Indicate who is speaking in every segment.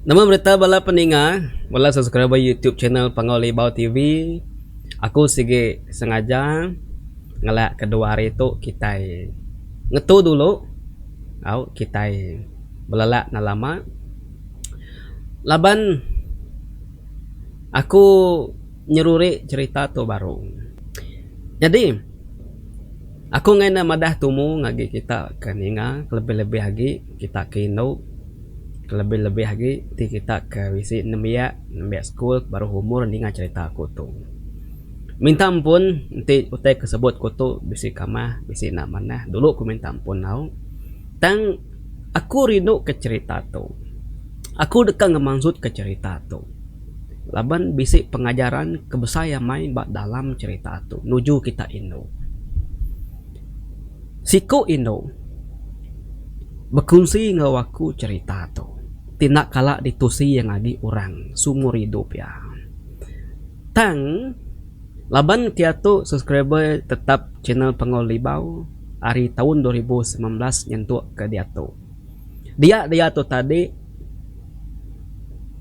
Speaker 1: Nama berita bala peninga, bala subscriber YouTube channel Pangolibau TV. Aku sige sengaja ngelak kedua hari itu kita ngetu dulu. Kita belalak na lama. Laban aku nyeruri cerita tu baru. Jadi aku ngaina madah tumu ngagi kita keninga lebih-lebih lagi kita kino lebih-lebih lagi ti kita ke visi nembia school baru umur ninga cerita aku tu minta ampun nanti utai kesebut ku tu bisi kamah bisi nak mana dulu aku minta ampun nau tang aku rindu ke cerita tu aku dekat ngemaksud ke cerita tu laban bisi pengajaran kebesaya main bak dalam cerita tu nuju kita Indo siku Indo berkongsi ngawaku cerita tu tidak kalah ditusi yang lagi orang sumur hidup ya. Tang laban tiatu subscriber tetap channel Pangolibau hari tahun 2019 nyentuh ke dia tu. Dia tu tadi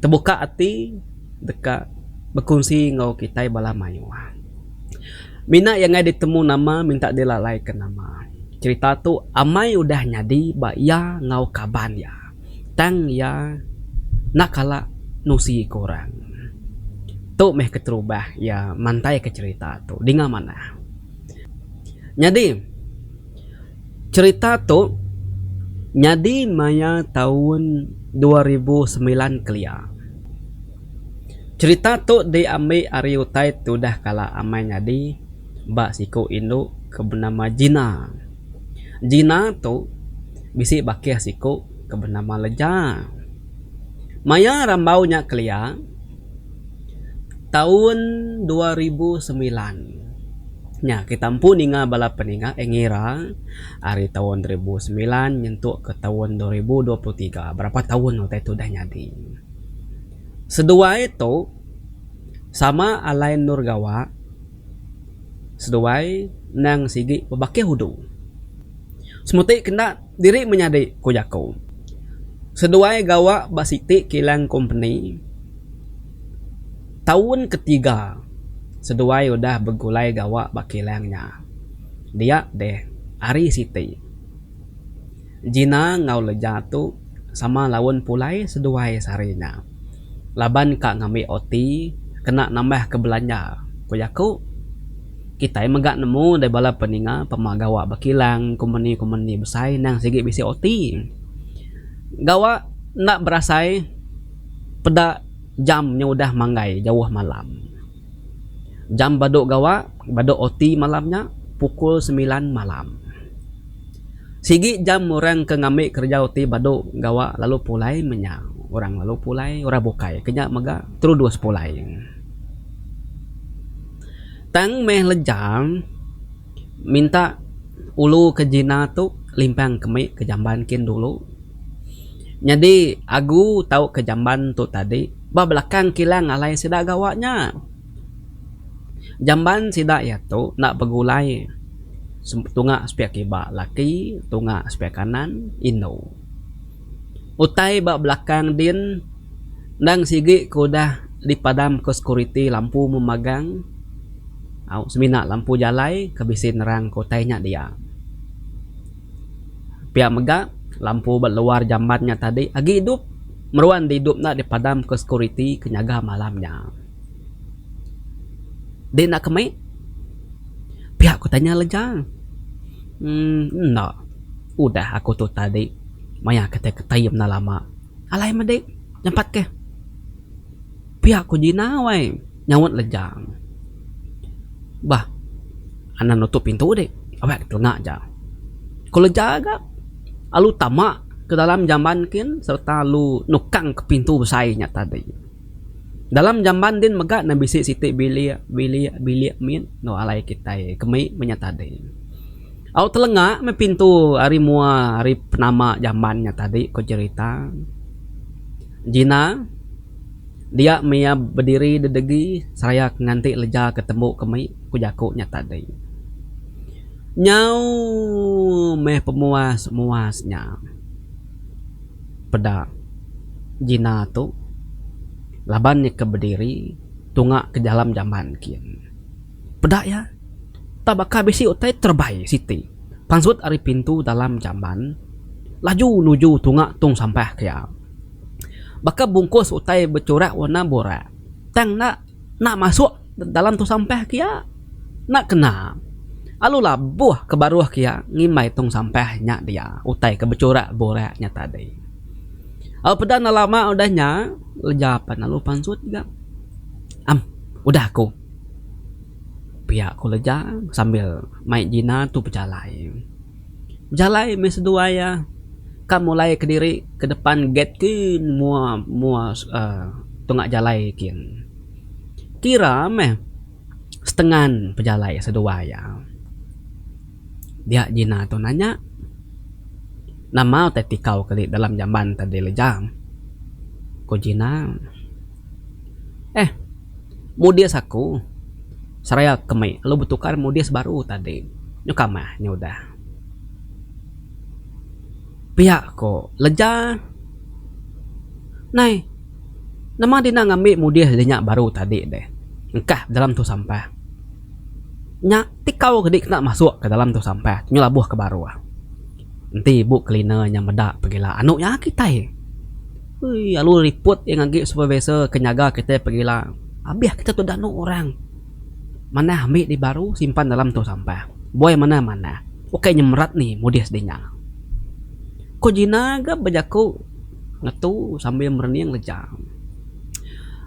Speaker 1: terbuka hati dekat berkongsi ngau kita bala mayu. Mina yang ada ditemu nama minta dilalai ke nama. Cerita tu amai udah nyadi ba ya ngau kaban ya. Tang ya nakala nusi korang tu meh keterubah ya mantai ke cerita tu dengan mana jadi cerita tu nyadi maya tahun 2009 kelia cerita tu diambil hari utai tu dah kala amai nyadi bak siku Indo ke bernama Jina tu bisi bakih siku ke bernama Leja maya rambaunya kelia tahun 2009 nya kita pun ninga bala peninga engira hari tahun 2009 nyentuk ke tahun 2023 berapa tahun waktu itu dah nyadi sedua itu sama Alain Nurgawa sedua nang sigi berbakih hudu semuti kena diri menyadi kujaku seduai gawa basiti kilang company tahun ketiga seduai udah bergulai gawa bakilangnya dia deh Ari Siti Jina ngau Leja tu sama lawan pulai seduai sarinya laban kak ngami oti kena nambah ke belanja kuyaku kita megak nemu dari bala peninga pemagawa bakilang company besar nang sigi bisi oti gawa nak berasai pada jamnya udah manggai jauh malam jam baduk gawa baduk oti malamnya pukul 9 malam sigi jam orang ke ngambil kerja oti baduk gawa lalu pulai menya orang lalu pulai orang bukai kenya maga terus dua sepulai tang meh lejam minta ulu ke Jina tu limpang kemik ke jamban kin dulu jadi aku tahu ke jamban tu tadi bah belakang kilang alai sidak gawaknya jamban sidak ya tu nak bergulai tunga spiak kiba laki tunga spiak kanan Indo utai bah belakang din nang sigi kudah dipadam ke security lampu memagang semina lampu jalai kebisin nerang kotainya dia pihak megak lampu berluar jambannya tadi agi hidup meruan di hidup nak dipadam ke security kenyaga malamnya dia nak kemai pihak aku tanya Leja enggak udah aku tuh tadi maya ketayam na lama alai madik nyampat ke pihak aku Jina wai nyawat Leja bah anak nutup pintu dek awak telengak aja kalau jaga alu tamak ke dalam jamban kin serta lu nukang ke pintu besarnya tadi dalam jamban din megak na bisi siti bilik min no alai kita kemi menyatadi au telengak me pintu hari mua hari penama jambannya tadi ko cerita Jina dia mia berdiri dedegi saya nganti Leja ketemu kemi kujakunya tadi nyau meh pemuas-muasnya peda Jina tu labannya ke berdiri tungak ke dalam jamban kian. Pedak ya. Tabaka besi utai terbaik siti. Pangsut ari pintu dalam jamban. Laju nuju tungak tung sampah kia. Baka bungkus utai bercorak warna borak. Tang nak masuk dalam tu sampah kia. Nak kena. Alulah buah ke baruah kia ngimai tung sampahnya dia. Utai ke bercorak boraknya tadi. Pedan lama udahnya lejapan lalu pansut juga. Udah aku. Pihak aku leja sambil main jina tu berjalan. Berjalan mes dua ya. Kan mulai ke diri ke depan gate kin mua tengah jalan kin. Kira setengah berjalan sedua ya. Dia jina tu nanya. Nama tadi kau kali dalam jamban tadi lejam. Ko jina. Mudias aku. Seraya kemai. Lo bertukar mudias baru tadi. Nyukamah udah. Pihak ko leja. Nai. Nama dina ngambil mudias dinyak baru tadi deh. Engkah dalam tu sampah. Nyak tikau kedik nak masuk ke dalam tu sampah. Nyulabuh ke baru. Nanti ibu cleaner yang medak pergilah anaknya kita. Lalu report yang ngagi supervisor kenyaga kita pergilah. Habis kita tu dah orang. Mana ambil di baru simpan dalam tu sampah. Boy mana. Oke nyemerat nih mudias dinya. Ko jina ga bajaku ngatu sambil merening lejam.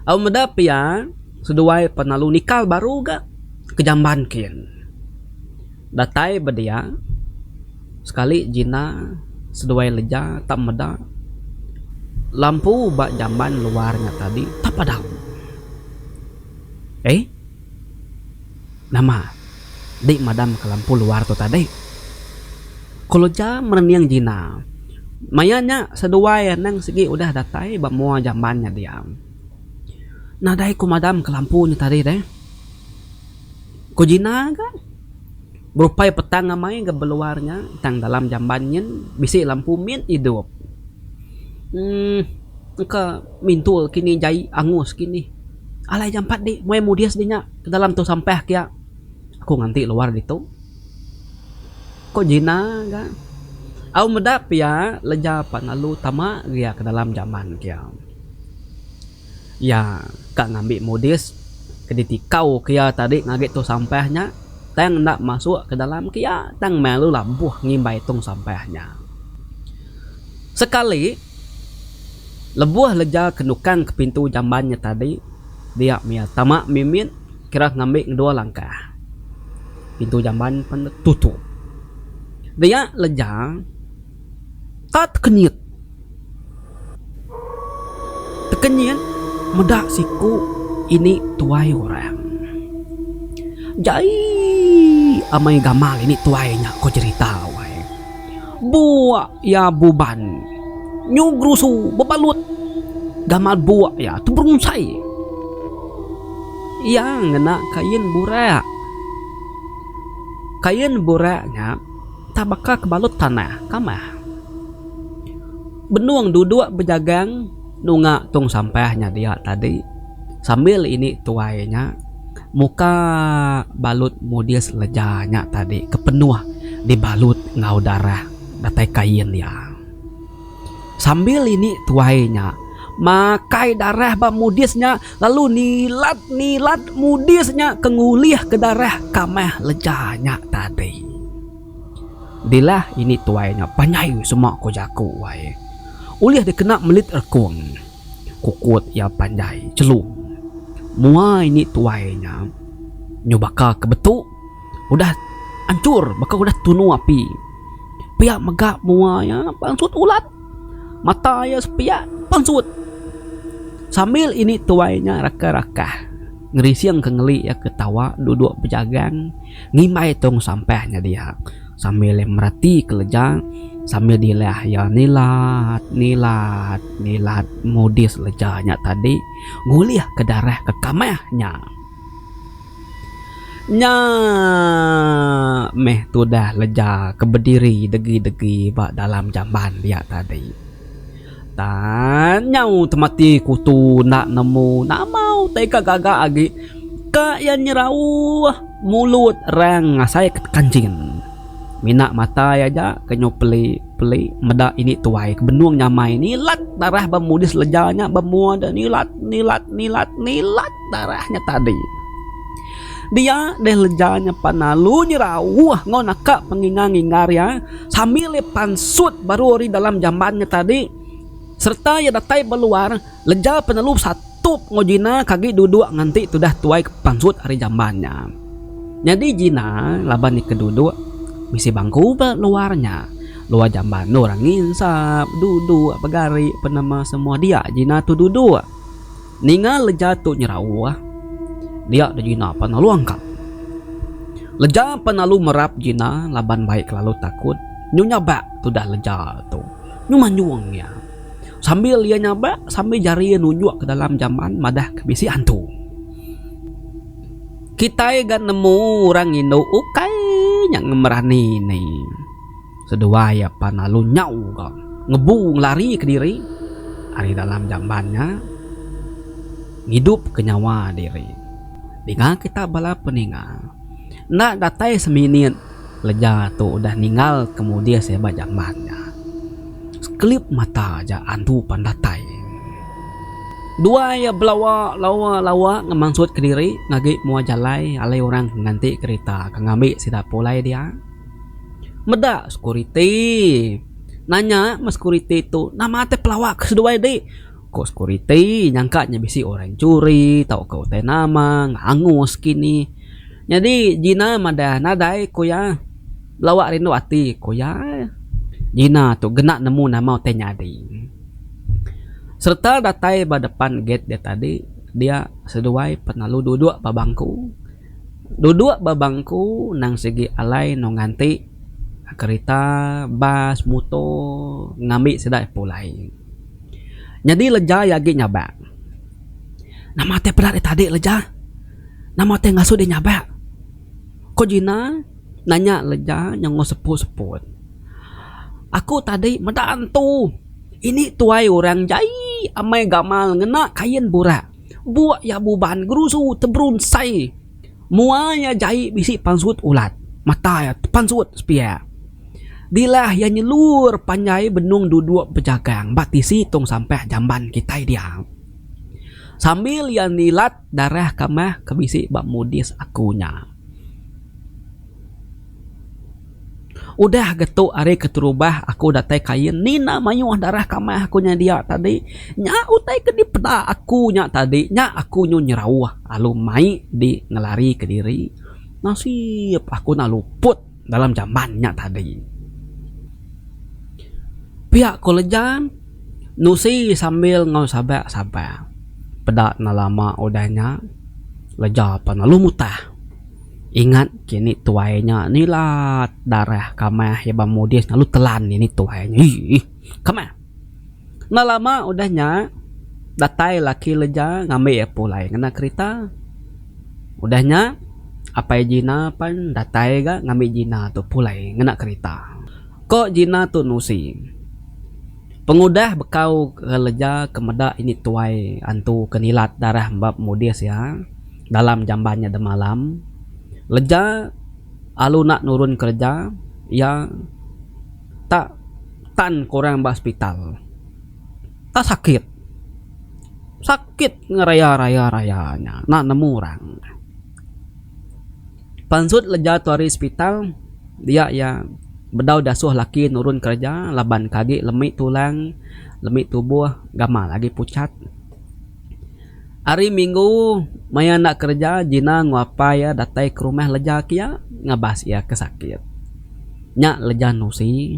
Speaker 1: Au medap ya seduai penalu nikal baru ga kejamban kian. Datai bedia sekali jina seduai leja tak meda lampu bak jamban luarnya tadi tak padam. Nama dik madam ke lampu luar tu tadi. Kalau jam merenyang jina mayanya seduai nang segi udah datai bak mua jambannya diam. Nadai ku madam ke lampunya tadi deh. Ku jina kan berupaya petang ngamai ke beluarnya tang dalam jambannya bisi lampu min hidup. Ke mintul kini jai angus kini. Alai jam 4 di moy mudias dinya ke dalam tu sampah kia. Aku nganti luar itu. Kok jina ga? Au medap ya lejapan lalu tama dia ke dalam jamban kia. Ya kak ngambil mudias kedetikau kia tadi ngaget tu sampahnya. Tang nak masuk ke dalam kia tang melu lampuh ngimbai tung sampahnya. Sekali lebuah leja kenukan ke pintu jambannya tadi. Dia tamak mimin kira ngambil 2 langkah. Pintu jamban pun tutup. Dia leja tak kenyit. Tekenyit medak siku ini tuai orang. Jai amai gamal ini tuainya ko cerita wae. Buak ya buban. Nyugrusu bebalut. Gamal buak ya tu berunsai. Yang ngena kain burak. Kain buraknya tabaka kebalut tanah kamah. Benuang duduk berjagang nunga tung sampahnya dia tadi. Sambil ini tuainya muka balut mudias lejanya tadi kepenuh dibalut ngau darah datai kain ya. Sambil ini tuainya makai darah ba mudisnya lalu nilat mudisnya kengulih ke darah kameh lejanya tadi. Dilah ini tuainya panyai semua ko jaku wae. Ulih dikena melit erkung. Kukut ya panjai celung. Mua ini tuainya nyobaka kebetu udah hancur baka udah tunu api. Pihak megak mua ya pansut ulat. Mata ya sepiak pansut. Sambil ini tuainya raka-raka ngerisiang kengeli ya ketawa duduk berjagang ngimai tong sampahnya dia sambil merati kelejang sambil dilah ya nilat modis lejanya tadi nguliah ke darah ke kamehnya nya meh tudah leja ke berdiri degi-degi bak dalam jamban dia tadi. Tan nyau temati kutu nak nemu nak mau teka gaga agi ka yang nyerau mulut rang ngasai kancing minak mata ya ja kenyo peli meda ini tuai kebenuang nyamai nilat darah bemudis lejanya bemua dan nilat darahnya tadi dia deh lejanya panalu nyerau ngonaka pengingar ya sambil pansut baru ori dalam jambannya tadi serta ya datai beluar leja penalu satu ngojina kaki duduk nganti sudah tuai pansut hari jambannya jadi jina laban keduduk misi bangku luarnya luar jamban orang nginsap duduk pegari penama semua dia jina tu duduk ningal leja tu nyerau dia ada jina panalu angkat leja panalu merap jina laban baik lalu takut nyunyabak tu dah leja tu nyumanyuang ya sambil dia nyabak sambil jari nunjuk ke dalam jamban madah kebisi hantu kita gan nemu orang Indo ukai yang ngemerani nih sedua ya panalu nyau kok ngebung lari ke diri hari dalam jambannya hidup ke nyawa diri dengan kita bala peninggal nak datai seminit leja tu udah ninggal kemudian saya baca jambannya kelip mata aja antu pandatai dua ya lawa ngemangsud ke diri ngagi mua jalai alai orang nganti kereta kengambil sida polai dia meda security nanya mas security itu nama teh pelawak kedua deh kok security nyangkanya bisi orang curi tau kau teh nama ngangus kini jadi jina madah nadai koya lawak rindu hati koya jina tu genak nemu nama teh nyadi serta datai ba depan gate dia tadi dia seduai penalu duduk babangku nang segi alai no nganti kereta bas moto ngambil sedai pulai jadi leja yagi nyabak nama teh pedat tadi leja nama teh ngasuh dia nyabak kok jina nanya leja yang seput aku tadi medaan tu ini tuai orang jai amai gamal ngena kain burak buak ya buban gerusu tebrun sai muanya jai bisi pansut ulat mata ya pansut spia dilah ya nyelur panjai benung duduk pejagang batisi tong sampai jamban kita dia sambil ya nilat darah kamah kebisi bak mudis akunya udah getuk are keterubah aku datai kain nina mayuh darah kamah akunya dia tadi nya utai ke di peda akunya tadi nya aku nyu nyerau alu mai di ngelari ke diri nasib aku na luput dalam jambannya tadi pihak kolejan nusi sambil ngau sabak peda na lama udahnya leja panalu mutah ingat kini tuainya nilat darah kamah ya bamudis lalu telan ini tuainya kamah nah lama udahnya datai laki leja ngambil ya pulai kena kereta udahnya apa jina pan datai ga ngambil jina tu pulai kena kereta kok jina tu nusi pengudah bekau ke leja kemeda ini tuai antu kenilat darah bab mudis ya dalam jambannya de malam leja alu nak nurun kerja ya tak tan kurang ba hospital tak sakit ngeraya-rayanya nak nemu orang pansut leja tu hari hospital dia ya bedau dasuh laki nurun kerja laban kaki lemik tulang lemik tubuh gamal lagi pucat hari minggu maya nak kerja jina nguapa ya datai ke rumah leja kia ngabas ya kesakit nya leja nusi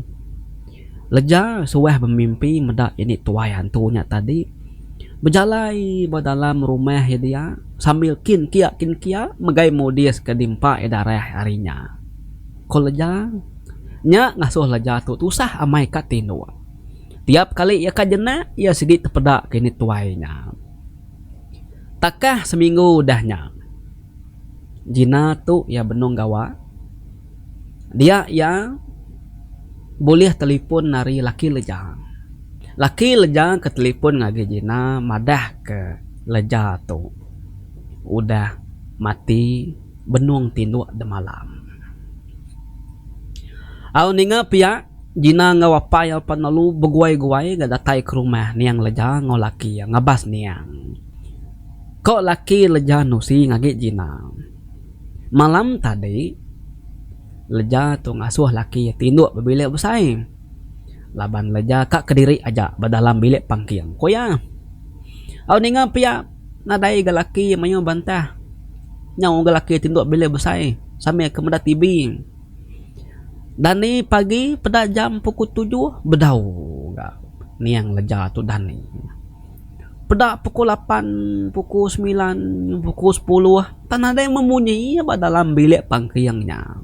Speaker 1: leja suah bermimpi meda ini tuai hantunya tadi berjalai dalam rumah ya dia sambil kin kia megai modis ke dimpa edarah harinya kok leja nya ngasuh leja tu tusah amai katinu tiap kali ya kajena ya sedikit terpedak kini tuainya takah seminggu udahnya jina tu ya benung gawa dia ya boleh telepon nari laki leja Laki leja ke telepon ngage jina madah ke leja tu udah mati benung tinduk de malam. Au ninga pia jina ngawapa ya panalu beguai-guai ga datai ke rumah niang leja ngolaki ya ngabas niang. Kok laki leja nusi ngage jina. Malam tadi leja tu ngasuh laki tinduk berbilik besai. Laban leja kak kediri aja badalam bilik pangkiang. Koya. Au ninga pia nadai galaki mayo bantah. Nyau galaki tinduk bilik besai sampai ke medat TV. Dani pagi pada jam pukul 7 bedau ga niang leja tu Dani. Pada pukul 8, pukul 9, pukul 10 tan ada yang memunyi dalam bilik pangkiangnya.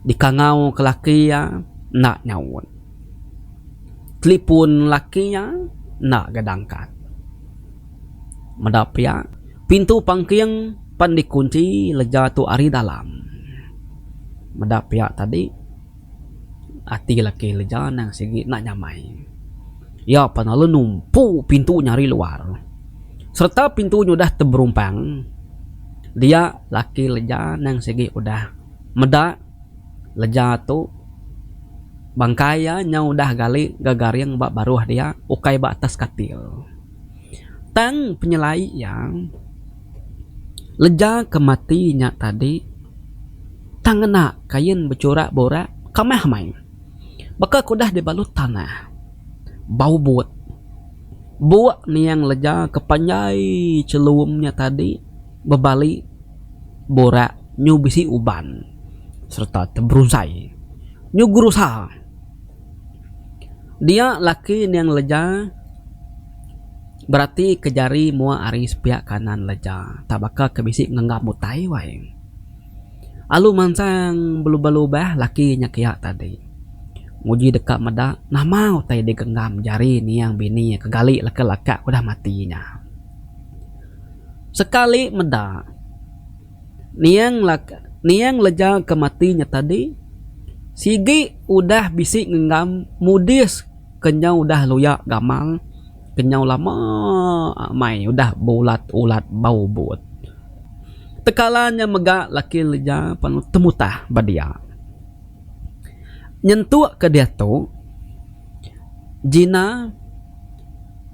Speaker 1: Dikangau ke laki ya nak nyaut. Telepon lakinya nak gadangkat. Medap ya pintu pangkiang pan dikunci leja tu ari dalam. Medap ya tadi hati laki leja nang sigi nak nyamai. Ya panalu numpu pintu nyari luar. Serta pintunya udah terberumpang. Dia laki leja nang sigi udah meda leja tu bangkaya nya udah gali gagaring bak baruh dia ukai bak atas katil. Tang penyelai yang leja kematinya tadi tangena kain becorak borak kameh main. Baka kudah dibalut tanah. Bau buat. Buat ni yang leja kepanjai celumnya tadi bebalik borak nyu bisi uban serta tebrusai nyu gurusa. Dia laki yang leja berarti kejari mua ari sepiak kanan leja tak bakal kebisik ngenggap mutai wae. Alu mansang belubah-lubah laki nya kiak tadi. Nguji dekat meda nah mau tai digenggam jari ni yang bini kegali laka-laka udah matinya. Sekali meda niang leja kematinya tadi sigi udah bisik ngenggam mudis kenyau udah luyak gamal kenyau lama mai udah bulat-ulat bau buat. Tekalanya megak laki leja panu temutah badia. Nyentuh ke dia tu jina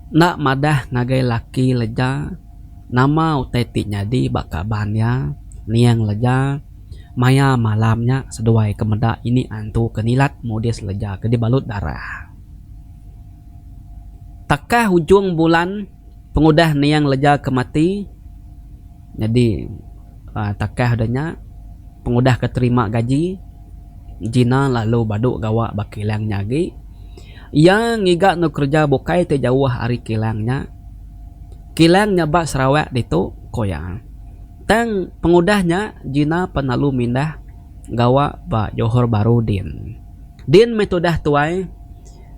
Speaker 1: nak madah ngagai laki leja nama uteti nyadi bakabannya niang leja maya malamnya seduai kemeda ini antu kenilat modis leja ke dibalut darah. Takah hujung bulan pengudah niang leja kemati jadi takah adanya pengudah keterima gaji jina lalu baduk gawak bakilang nyagi yang ngigak no kerja bukai te jauh hari kilangnya bak Sarawak ditu koya tang pengudahnya jina penalu mindah gawak bak Johor Baru din metodah tuai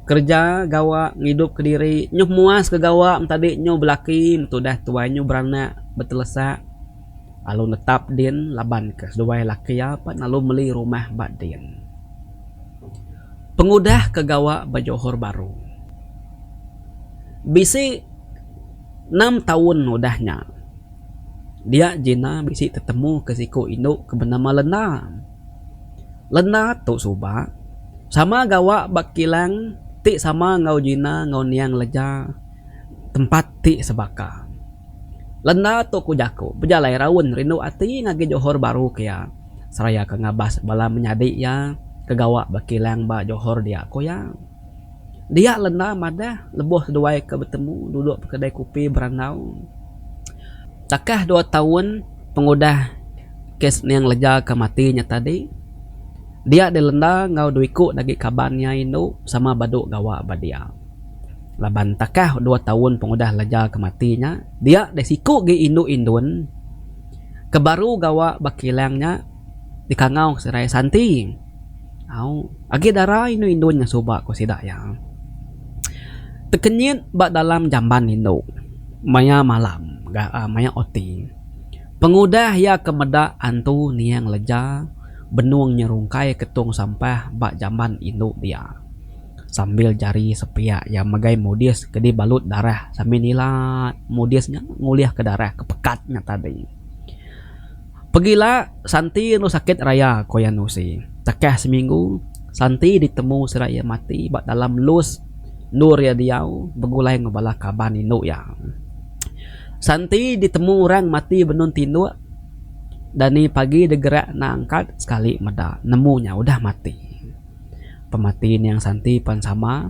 Speaker 1: kerja gawak ngidup ke diri nyuh muas ke gawak tadi nyuh belaki metodah tuai nyuh beranak betelesa lalu netap din laban ke seduai laki apa lalu meli rumah bak din pengudah ke gawak bak Johor Baru bisi 6 tahun udahnya dia jina bisi tetemu ke siku induk ke bernama Lena tu suba sama gawak bak kilang ti sama ngau jina ngau niang leja tempat ti sebaka Lena tu ku jaku berjalai raun rindu ati ngagi Johor Baru kaya seraya ke ngabas bala menyadik ya ke gawak bak kilang bak Johor dia koya dia Lena madah lebuh seduai ke bertemu duduk kedai kopi beranau takah 2 tahun pengudah kes niang leja ke matinya tadi dia di Lenda ngau duiku lagi kabannya itu sama baduk gawak badia laban takah 2 tahun pengudah leja ke matinya dia desiku gi indun ke baru gawak bakilangnya dikangau serai santi au agi darah indunnya soba ko sidak ya tekenyit bak dalam jamban indu maya malam maya oti pengudah ya kemeda antu niang leja benuang nyerungkai ketung sampah bak jamban induk dia sambil jari sepiak yang magai modis kedi balut darah sambil nilat modisnya nguliah ke darah ke pekatnya tadi. Pergilah Santi nu sakit raya koyan nusi. Tekeh seminggu Santi ditemu seraya mati bak dalam lus nur ya diau begulai ngebalah kaban inu ya. Santi ditemu orang mati benun tindu dan ni pagi degerak na angkat sekali meda nemunya udah mati. Pematiin yang Santi pan sama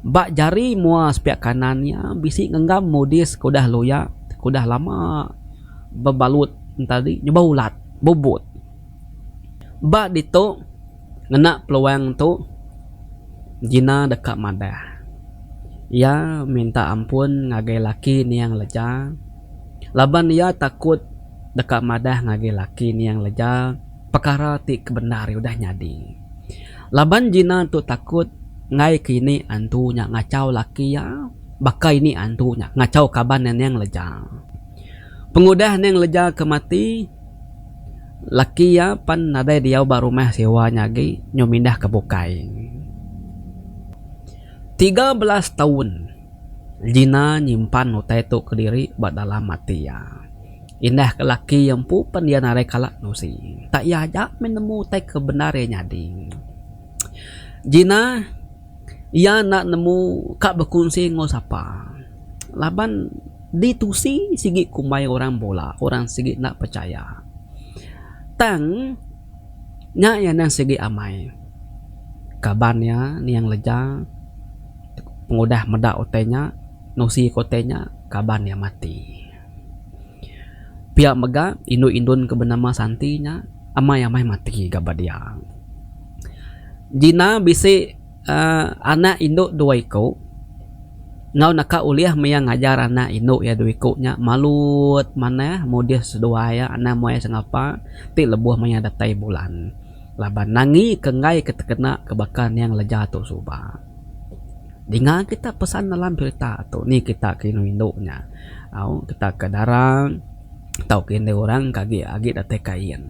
Speaker 1: bak jari mua sepiak kanannya bisi ngenggam modis kudah loya kudah lama bebalut tadi nyoba ulat bobot bak dito ngena peluang tu jina dekat madah ia minta ampun ngagai laki ni yang leja laban ia takut dekat madah ngagai laki ni yang leja perkara ti kebenar udah nyadi laban jina tu takut ngai kini antunya ngacau laki ya bakai ni antunya ngacau kaban yang leja pengudah yang leja kemati laki ya pan nadai dia baru meh sewa nyagi nyomindah ke Bukai 13 tahun jina nyimpan utai tu ke diri bak dalam mati ya indah ke laki yang pu pan dia narai kalak nusi tak ya ajak menemu utai kebenarnya nyadi jina ia nak nemu kak berkunci ngosapa laban ditusi sigi kumai orang bola orang sigi nak percaya tang nya yang segi amai kabannya ni yang leja pengudah medak otenya nusi kotenya kabannya mati pihak mega indun ke bernama Santinya amai mati gabadia jina bisi anak induk dua iko ngau naka uliah maya ngajar anak induk ya dua iko nya malut mana modis dua ya anak moya sengapa ti lebuh maya datai bulan laban nangi kengai ketekena kebakan yang leja tu suba dengan kita pesan dalam cerita tu ni kita kinu induknya au kita ke darang tau kini orang kagi agi datai kain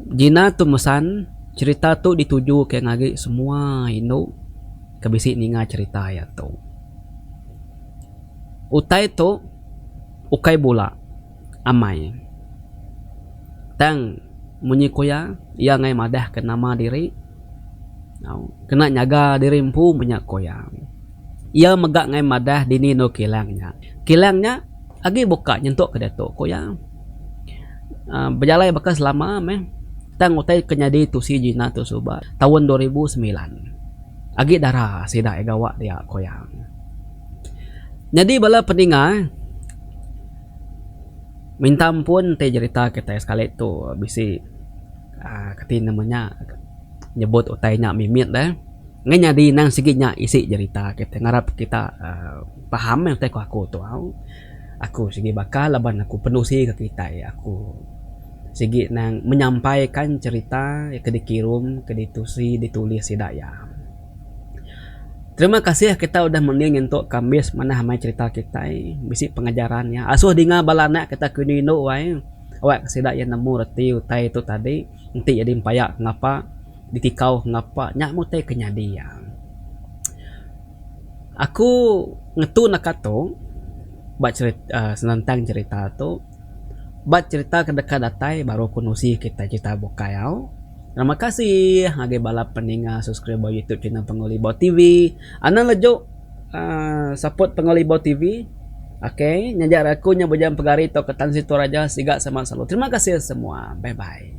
Speaker 1: jina tu mesan cerita tu dituju ke ngagi semua induk kebisi ninga cerita ya tu utai tu ukai bola amai tang munyi koya ia ngai madah ke nama diri kena nyaga diri empu banyak koya ia megak ngai madah dini no kilangnya agi buka nyentuk ke datuk koya berjalai bekas lama meh tang utai kenyadi tu si jina tu suba tahun 2009 agi darah sida egawa dia koyang jadi bala peninga minta ampun te cerita kita sekali tu bisi kati namanya nyebut utainya mimit dah ngai nyadi nang siginya isi cerita kita ngarap kita paham yang teko aku tu aku sigi bakal laban aku penusi ke kita ya aku sigi nang menyampaikan cerita ke dikirim ke ditusi ditulis sidaya. Terima kasih kita udah mending untuk kambis mana hamai cerita kita bisi pengajarannya asuh dinga balana kita kunino wae awak kesida yang nemu reti utai itu tadi nanti jadi payak ngapa ditikau ngapa nyak mutai kenyadi ya aku ngetu nakato buat cerita senantang cerita tu buat cerita kedekat datai baru kunusi kita cerita bokayau. Terima kasih ngage balap peninga subscribe YouTube channel Pengolibau TV. Ana lejo support Pengolibau TV. Okay, nyajar aku nya bejam pegari to ketan situ raja siga sama selalu. Terima kasih semua. Bye bye.